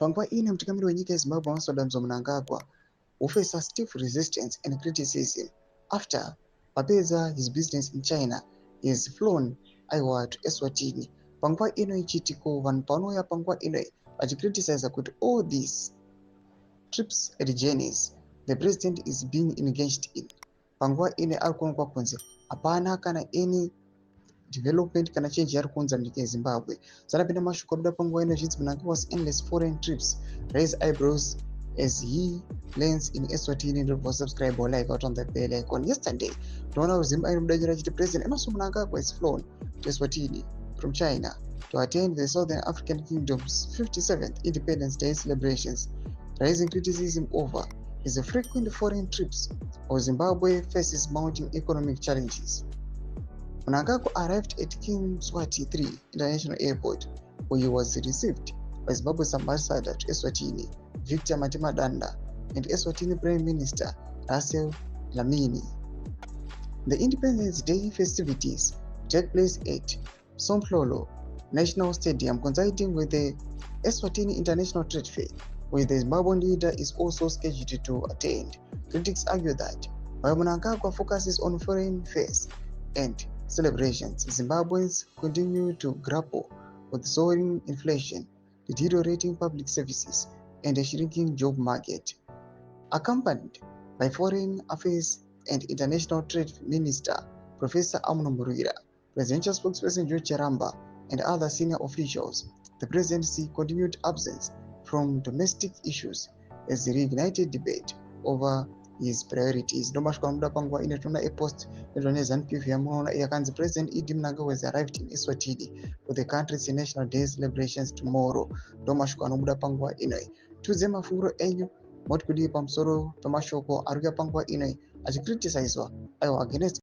Panguva ino mutungamiri wenyika yeZimbabwe Masodanzo Mnangagwa who faces stiff resistance and criticism after papedza his business in China is flown aiwa to Eswatini. Panguva ino ichitiko vanhu panouya panguva ino vachicriticize kuti all these trips and journeys the president is being engaged in. Panguva ino ari kuonekwa kunzi hapana kana any development kana change yari kuunza munyika yeZimbabwe. Zarapinda mashoko abuda panguva ino zvinzi Mnangagwa's endless foreign trips raise eyebrows as he lands in Eswatini. Don't forget subscribe or like out on the bell icon. Yesterday, Donald the president Emerson Mnangagwa is flown to Eswatini from China to attend the Southern African Kingdom's 57th Independence Day celebrations, raising criticism over his frequent foreign trips as Zimbabwe faces mounting economic challenges. Mnangagwa arrived at King Mswati III International Airport, where he was received by Zimbabwe's ambassador to Eswatini, Victor Matimadanda, and Eswatini Prime Minister Russell Lamini. The Independence Day festivities take place at Somplolo National Stadium, coinciding with the Eswatini International Trade Fair, where the Zimbabwean leader is also scheduled to attend. Critics argue that while Mnangagwa focuses on foreign fairs and celebrations, Zimbabweans continue to grapple with soaring inflation, deteriorating public services, and a shrinking job market. Accompanied by Foreign Affairs and International Trade Minister Professor Amno Murira, Presidential Spokesperson George Charamba, and other senior officials, the presidency continued absence from domestic issues as the reignited debate over his priorities. Domashwa muda panguva ino tinoona a post nezvanezanupf yamunoona yakanzi President Idi Mnangagwa has arrived in Eswatini for the country's National Day celebrations tomorrow. Domashwa anomuda panguva ino tudze mafungiro enyu moti kudii pamusoro pemashoko ari kuuya panguva ino achicriticizewa aiwa against